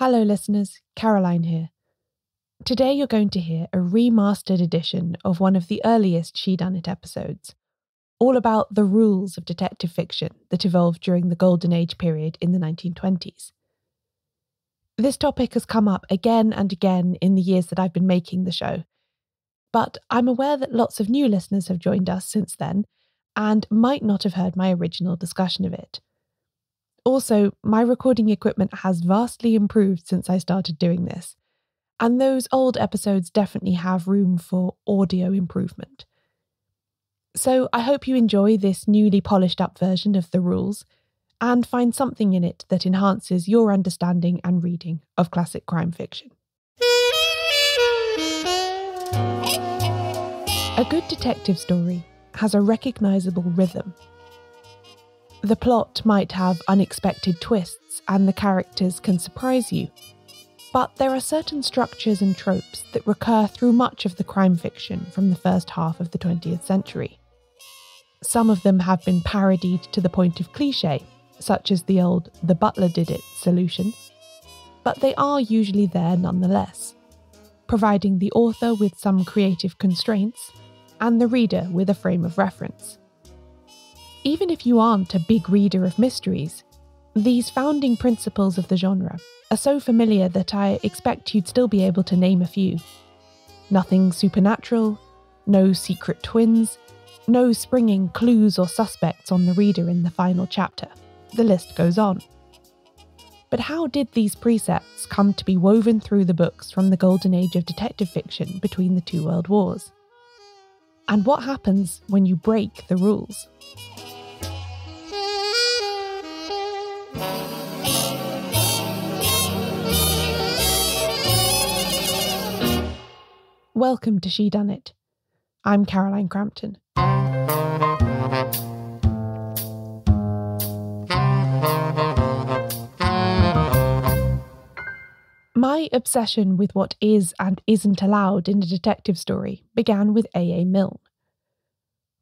Hello listeners, Caroline here. Today you're going to hear a remastered edition of one of the earliest She Done It episodes, all about the rules of detective fiction that evolved during the Golden Age period in the 1920s. This topic has come up again and again in the years that I've been making the show, but I'm aware that lots of new listeners have joined us since then and might not have heard my original discussion of it. Also, my recording equipment has vastly improved since I started doing this, and those old episodes definitely have room for audio improvement. So I hope you enjoy this newly polished up version of the rules, and find something in it that enhances your understanding and reading of classic crime fiction. A good detective story has a recognisable rhythm. The plot might have unexpected twists and the characters can surprise you, but there are certain structures and tropes that recur through much of the crime fiction from the first half of the 20th century. Some of them have been parodied to the point of cliché, such as the old "the butler did it" solution, but they are usually there nonetheless, providing the author with some creative constraints and the reader with a frame of reference. Even if you aren't a big reader of mysteries, these founding principles of the genre are so familiar that I expect you'd still be able to name a few. Nothing supernatural, no secret twins, no springing clues or suspects on the reader in the final chapter. The list goes on. But how did these precepts come to be woven through the books from the golden age of detective fiction between the two world wars? And what happens when you break the rules? Welcome to She Done It. I'm Caroline Crampton. My obsession with what is and isn't allowed in a detective story began with A.A. Milne.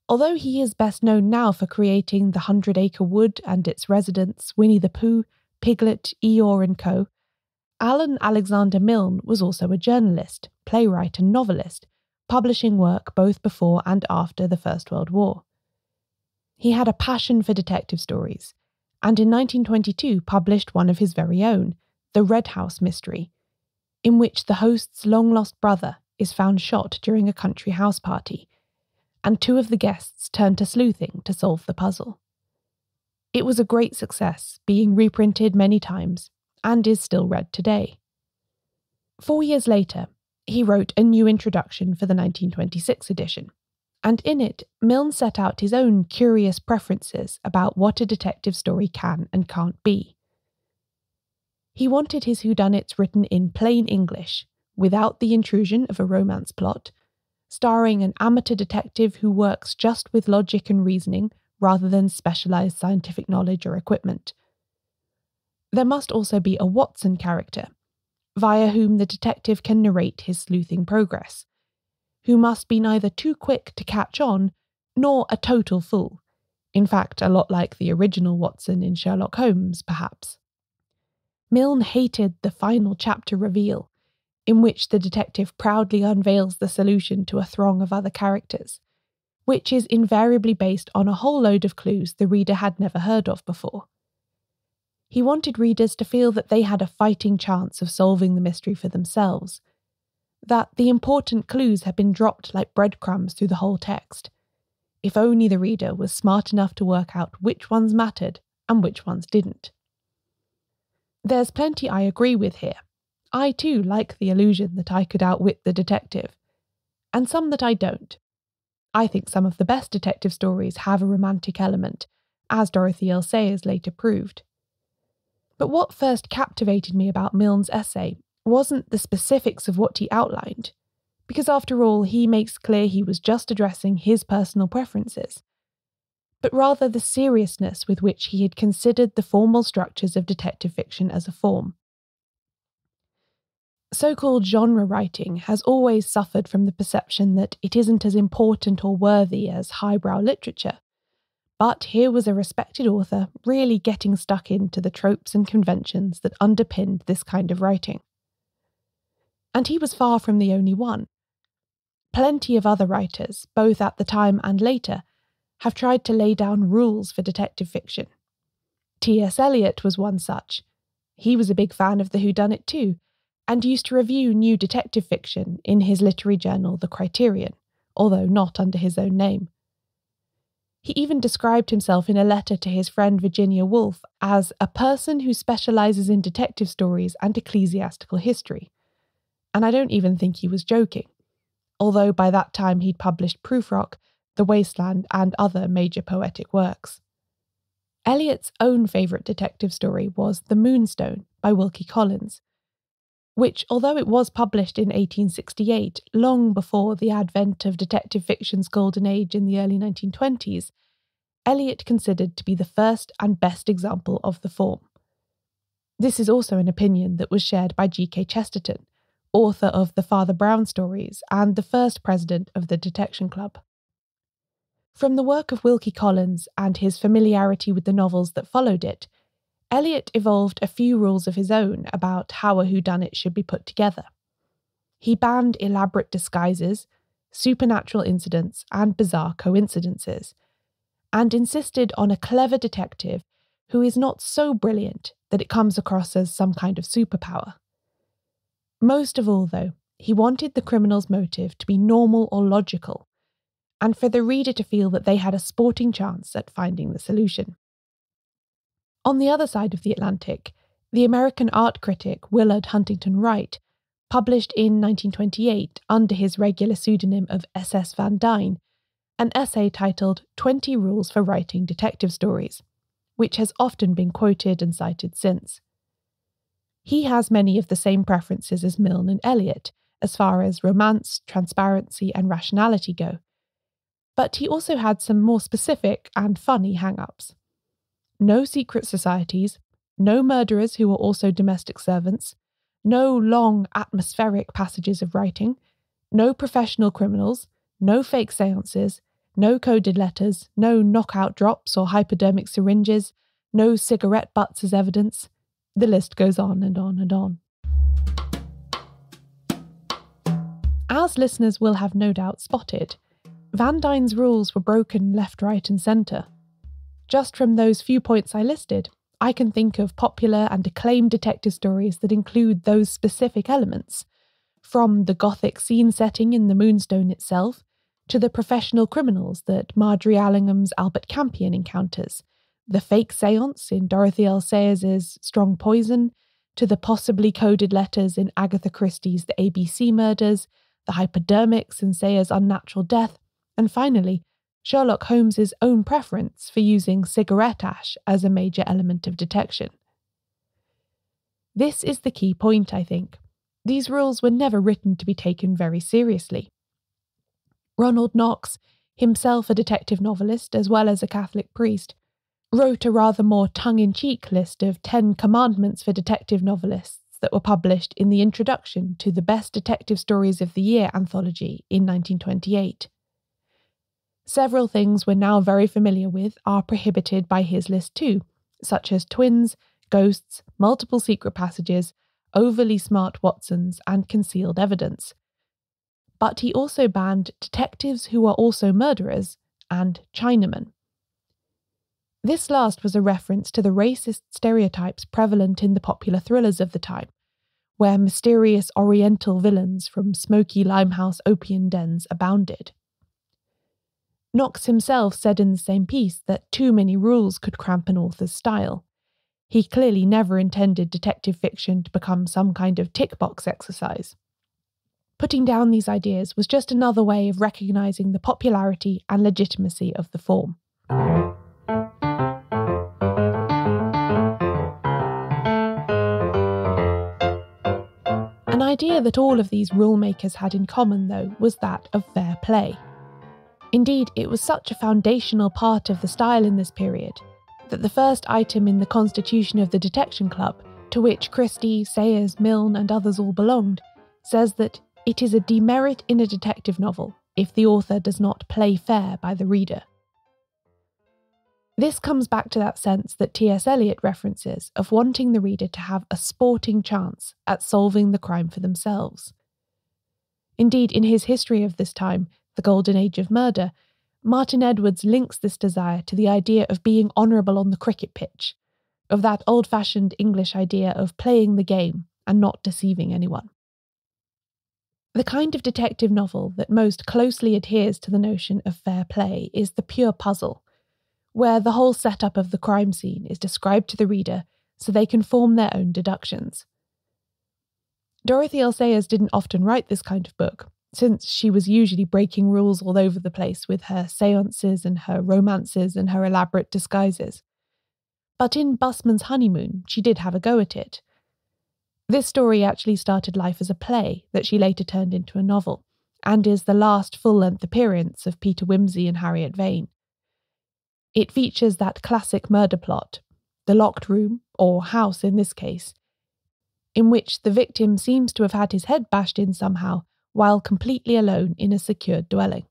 Although he is best known now for creating The 100-Acre Wood and its residents, Winnie the Pooh, Piglet, Eeyore and Co., Alan Alexander Milne was also a journalist, playwright and novelist, publishing work both before and after the First World War. He had a passion for detective stories, and in 1922 published one of his very own, The Red House Mystery, in which the host's long-lost brother is found shot during a country house party, and two of the guests turn to sleuthing to solve the puzzle. It was a great success, being reprinted many times, and is still read today. 4 years later, he wrote a new introduction for the 1926 edition, and in it, Milne set out his own curious preferences about what a detective story can and can't be. He wanted his whodunits written in plain English, without the intrusion of a romance plot, starring an amateur detective who works just with logic and reasoning rather than specialised scientific knowledge or equipment. There must also be a Watson character, via whom the detective can narrate his sleuthing progress, who must be neither too quick to catch on, nor a total fool. In fact, a lot like the original Watson in Sherlock Holmes, perhaps. Milne hated the final chapter reveal, in which the detective proudly unveils the solution to a throng of other characters, which is invariably based on a whole load of clues the reader had never heard of before. He wanted readers to feel that they had a fighting chance of solving the mystery for themselves, that the important clues had been dropped like breadcrumbs through the whole text, if only the reader was smart enough to work out which ones mattered and which ones didn't. There's plenty I agree with here. I too like the illusion that I could outwit the detective, and some that I don't. I think some of the best detective stories have a romantic element, as Dorothy L. Sayers later proved. But what first captivated me about Milne's essay wasn't the specifics of what he outlined, because after all he makes clear he was just addressing his personal preferences, but rather the seriousness with which he had considered the formal structures of detective fiction as a form. So-called genre writing has always suffered from the perception that it isn't as important or worthy as highbrow literature, But here was a respected author really getting stuck into the tropes and conventions that underpinned this kind of writing. And he was far from the only one. Plenty of other writers, both at the time and later, have tried to lay down rules for detective fiction. T.S. Eliot was one such. He was a big fan of the whodunit too, and used to review new detective fiction in his literary journal The Criterion, although not under his own name. He even described himself in a letter to his friend Virginia Woolf as a person who specialises in detective stories and ecclesiastical history. And I don't even think he was joking, although by that time he'd published Prufrock, The Wasteland, and other major poetic works. Eliot's own favourite detective story was The Moonstone by Wilkie Collins, which, although it was published in 1868, long before the advent of detective fiction's golden age in the early 1920s, Eliot considered to be the first and best example of the form. This is also an opinion that was shared by G.K. Chesterton, author of the Father Brown stories and the first president of the Detection Club. From the work of Wilkie Collins and his familiarity with the novels that followed it, Eliot evolved a few rules of his own about how a whodunit should be put together. He banned elaborate disguises, supernatural incidents, and bizarre coincidences, and insisted on a clever detective who is not so brilliant that it comes across as some kind of superpower. Most of all, though, he wanted the criminal's motive to be normal or logical, and for the reader to feel that they had a sporting chance at finding the solution. On the other side of the Atlantic, the American art critic Willard Huntington Wright published in 1928, under his regular pseudonym of S.S. Van Dyne, an essay titled 20 Rules for Writing Detective Stories, which has often been quoted and cited since. He has many of the same preferences as Milne and Eliot, as far as romance, transparency, and rationality go, but he also had some more specific and funny hang-ups. No secret societies, no murderers who were also domestic servants, no long, atmospheric passages of writing, no professional criminals, no fake seances, no coded letters, no knockout drops or hypodermic syringes, no cigarette butts as evidence. The list goes on and on and on. As listeners will have no doubt spotted, Van Dyne's rules were broken left, right, and centre. Just from those few points I listed, I can think of popular and acclaimed detective stories that include those specific elements, from the gothic scene setting in The Moonstone itself, to the professional criminals that Marjorie Allingham's Albert Campion encounters, the fake séance in Dorothy L. Sayers' Strong Poison, to the possibly coded letters in Agatha Christie's The ABC Murders, the hypodermics in Sayers' Unnatural Death, and finally, Sherlock Holmes's own preference for using cigarette ash as a major element of detection. This is the key point, I think. These rules were never written to be taken very seriously. Ronald Knox, himself a detective novelist as well as a Catholic priest, wrote a rather more tongue-in-cheek list of 10 commandments for detective novelists that were published in the introduction to the Best Detective Stories of the Year anthology in 1928. Several things we're now very familiar with are prohibited by his list too, such as twins, ghosts, multiple secret passages, overly smart Watsons, and concealed evidence. But he also banned detectives who are also murderers and Chinamen. This last was a reference to the racist stereotypes prevalent in the popular thrillers of the time, where mysterious oriental villains from smoky Limehouse opium dens abounded. Knox himself said in the same piece that too many rules could cramp an author's style. He clearly never intended detective fiction to become some kind of tick-box exercise. Putting down these ideas was just another way of recognising the popularity and legitimacy of the form. An idea that all of these rule makers had in common, though, was that of fair play. Indeed, it was such a foundational part of the style in this period that the first item in the constitution of the Detection Club, to which Christie, Sayers, Milne, and others all belonged, says that it is a demerit in a detective novel if the author does not play fair by the reader. This comes back to that sense that T.S. Eliot references of wanting the reader to have a sporting chance at solving the crime for themselves. Indeed, in his history of this time, The Golden Age of Murder, Martin Edwards links this desire to the idea of being honourable on the cricket pitch, of that old-fashioned English idea of playing the game and not deceiving anyone. The kind of detective novel that most closely adheres to the notion of fair play is the pure puzzle, where the whole setup of the crime scene is described to the reader so they can form their own deductions. Dorothy L. Sayers didn't often write this kind of book, since she was usually breaking rules all over the place with her séances and her romances and her elaborate disguises. But in Busman's Honeymoon, she did have a go at it. This story actually started life as a play that she later turned into a novel, and is the last full-length appearance of Peter Wimsey and Harriet Vane. It features that classic murder plot, the locked room, or house in this case, in which the victim seems to have had his head bashed in somehow while completely alone in a secured dwelling.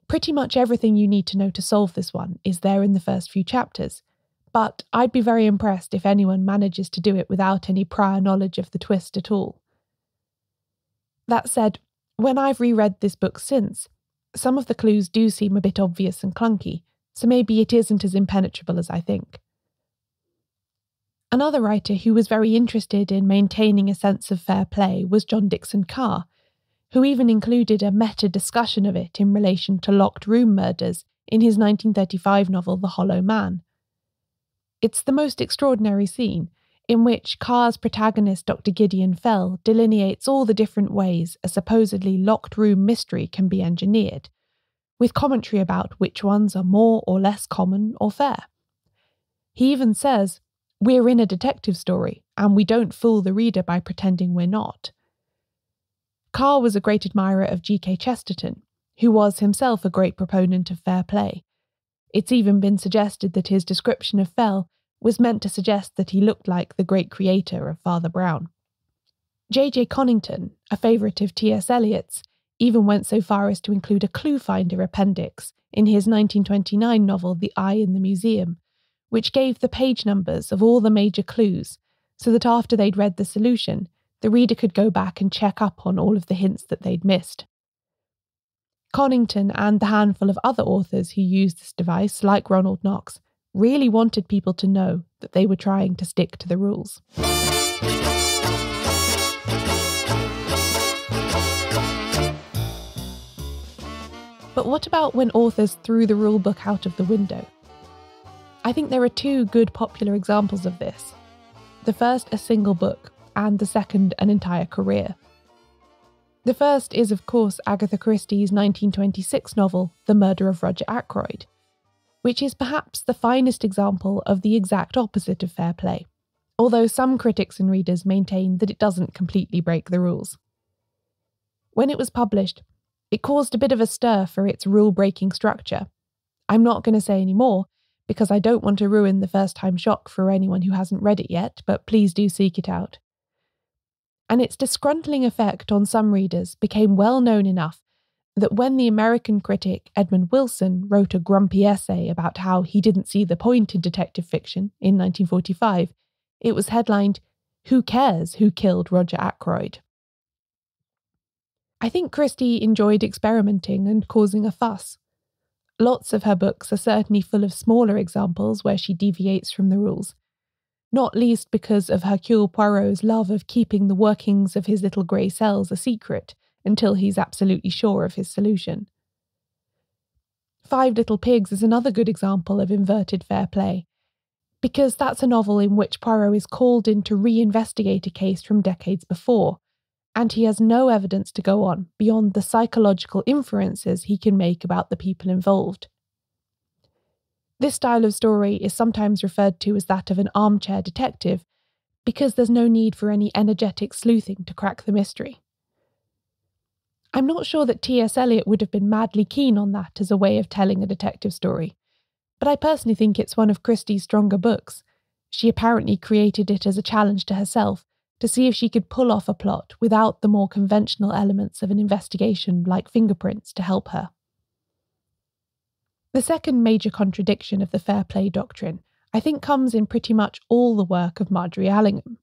Pretty much everything you need to know to solve this one is there in the first few chapters, but I'd be very impressed if anyone manages to do it without any prior knowledge of the twist at all. That said, when I've reread this book since, some of the clues do seem a bit obvious and clunky, so maybe it isn't as impenetrable as I think. Another writer who was very interested in maintaining a sense of fair play was John Dickson Carr, who even included a meta-discussion of it in relation to locked room murders in his 1935 novel The Hollow Man. It's the most extraordinary scene, in which Carr's protagonist Dr. Gideon Fell delineates all the different ways a supposedly locked room mystery can be engineered, with commentary about which ones are more or less common or fair. He even says, "We're in a detective story, and we don't fool the reader by pretending we're not." Carr was a great admirer of G.K. Chesterton, who was himself a great proponent of fair play. It's even been suggested that his description of Fell was meant to suggest that he looked like the great creator of Father Brown. J.J. Conington, a favourite of T.S. Eliot's, even went so far as to include a clue finder appendix in his 1929 novel The Eye in the Museum, which gave the page numbers of all the major clues, so that after they'd read the solution, the reader could go back and check up on all of the hints that they'd missed. Conington and the handful of other authors who used this device, like Ronald Knox, really wanted people to know that they were trying to stick to the rules. But what about when authors threw the rulebook out of the window? I think there are two good popular examples of this. The first, a single book, and the second, an entire career. The first is, of course, Agatha Christie's 1926 novel, The Murder of Roger Ackroyd, which is perhaps the finest example of the exact opposite of fair play, although some critics and readers maintain that it doesn't completely break the rules. When it was published, it caused a bit of a stir for its rule-breaking structure. I'm not going to say any more, because I don't want to ruin the first-time shock for anyone who hasn't read it yet, but please do seek it out. And its disgruntling effect on some readers became well known enough that when the American critic Edmund Wilson wrote a grumpy essay about how he didn't see the point in detective fiction in 1945, it was headlined, "Who cares who killed Roger Ackroyd?" I think Christie enjoyed experimenting and causing a fuss. Lots of her books are certainly full of smaller examples where she deviates from the rules, not least because of Hercule Poirot's love of keeping the workings of his little grey cells a secret until he's absolutely sure of his solution. Five Little Pigs is another good example of inverted fair play, because that's a novel in which Poirot is called in to re-investigate a case from decades before, and he has no evidence to go on beyond the psychological inferences he can make about the people involved. This style of story is sometimes referred to as that of an armchair detective, because there's no need for any energetic sleuthing to crack the mystery. I'm not sure that T.S. Eliot would have been madly keen on that as a way of telling a detective story, but I personally think it's one of Christie's stronger books. She apparently created it as a challenge to herself, to see if she could pull off a plot without the more conventional elements of an investigation like fingerprints to help her. The second major contradiction of the fair play doctrine, I think, comes in pretty much all the work of Marjorie Allingham.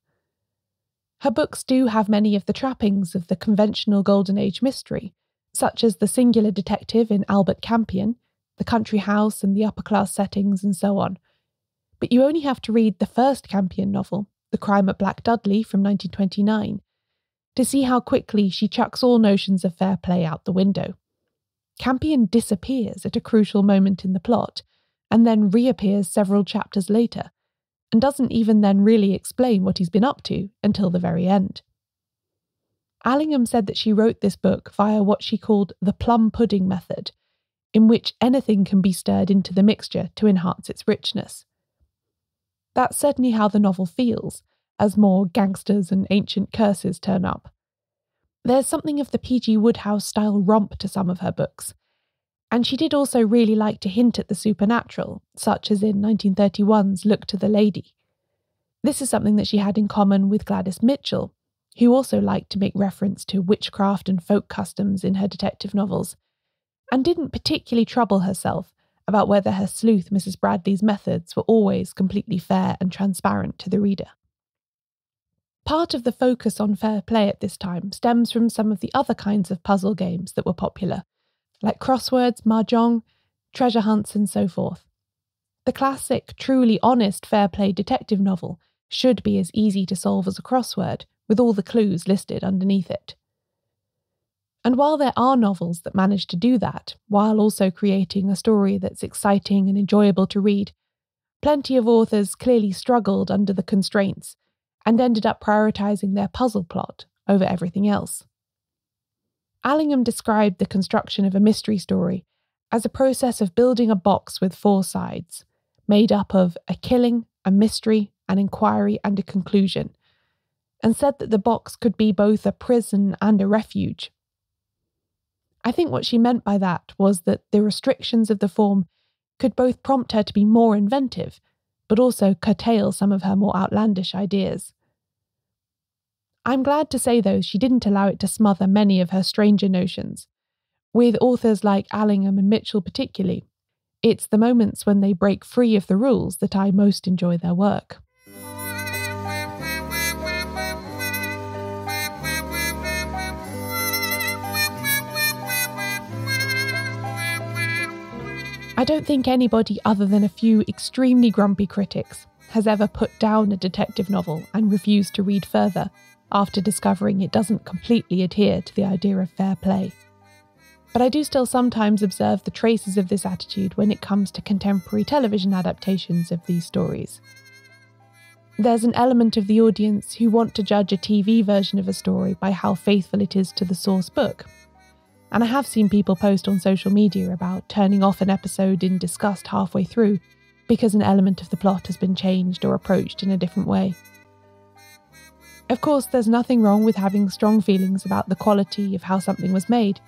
Her books do have many of the trappings of the conventional Golden Age mystery, such as the singular detective in Albert Campion, the country house and the upper-class settings and so on. But you only have to read the first Campion novel, The Crime at Black Dudley from 1929, to see how quickly she chucks all notions of fair play out the window. Campion disappears at a crucial moment in the plot, and then reappears several chapters later, and doesn't even then really explain what he's been up to until the very end. Allingham said that she wrote this book via what she called the plum pudding method, in which anything can be stirred into the mixture to enhance its richness. That's certainly how the novel feels, as more gangsters and ancient curses turn up. There's something of the P.G. Wodehouse-style romp to some of her books, and she did also really like to hint at the supernatural, such as in 1931's Look to the Lady. This is something that she had in common with Gladys Mitchell, who also liked to make reference to witchcraft and folk customs in her detective novels, and didn't particularly trouble herself about whether her sleuth Mrs. Bradley's methods were always completely fair and transparent to the reader. Part of the focus on fair play at this time stems from some of the other kinds of puzzle games that were popular, like crosswords, mahjong, treasure hunts and so forth. The classic, truly honest fair play detective novel should be as easy to solve as a crossword, with all the clues listed underneath it. And while there are novels that manage to do that, while also creating a story that's exciting and enjoyable to read, plenty of authors clearly struggled under the constraints and ended up prioritising their puzzle plot over everything else. Allingham described the construction of a mystery story as a process of building a box with 4 sides, made up of a killing, a mystery, an inquiry and a conclusion, and said that the box could be both a prison and a refuge. I think what she meant by that was that the restrictions of the form could both prompt her to be more inventive, but also curtail some of her more outlandish ideas. I'm glad to say, though, she didn't allow it to smother many of her stranger notions. With authors like Allingham and Mitchell particularly, it's the moments when they break free of the rules that I most enjoy their work. I don't think anybody other than a few extremely grumpy critics has ever put down a detective novel and refused to read further after discovering it doesn't completely adhere to the idea of fair play. But I do still sometimes observe the traces of this attitude when it comes to contemporary television adaptations of these stories. There's an element of the audience who want to judge a TV version of a story by how faithful it is to the source book. And I have seen people post on social media about turning off an episode in disgust halfway through because an element of the plot has been changed or approached in a different way. Of course, there's nothing wrong with having strong feelings about the quality of how something was made,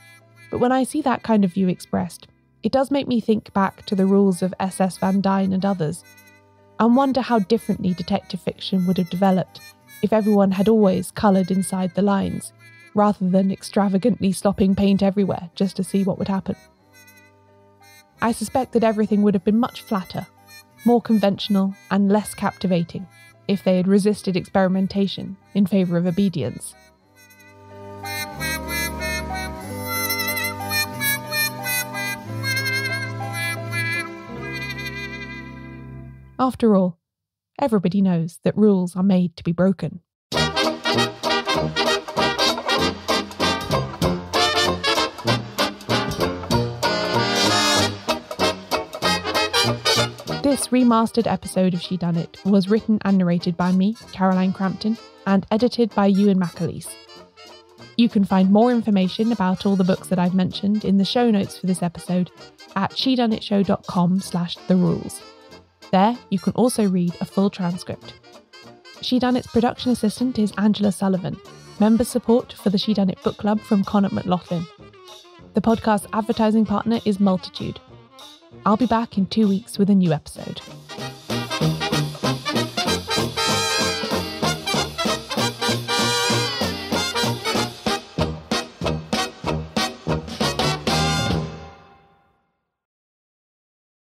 but when I see that kind of view expressed, it does make me think back to the rules of S.S. Van Dyne and others, and wonder how differently detective fiction would have developed if everyone had always coloured inside the lines, rather than extravagantly slopping paint everywhere just to see what would happen. I suspect that everything would have been much flatter, more conventional and less captivating if they had resisted experimentation in favour of obedience. After all, everybody knows that rules are made to be broken. This remastered episode of She Done It was written and narrated by me, Caroline Crampton, and edited by Ewan McAleese. You can find more information about all the books that I've mentioned in the show notes for this episode at shedoneitShow.com/therules. There, you can also read a full transcript. She Done It's production assistant is Angela Sullivan. Member support for the She Done It book club from Connaught McLaughlin. The podcast's advertising partner is Multitude. I'll be back in 2 weeks with a new episode.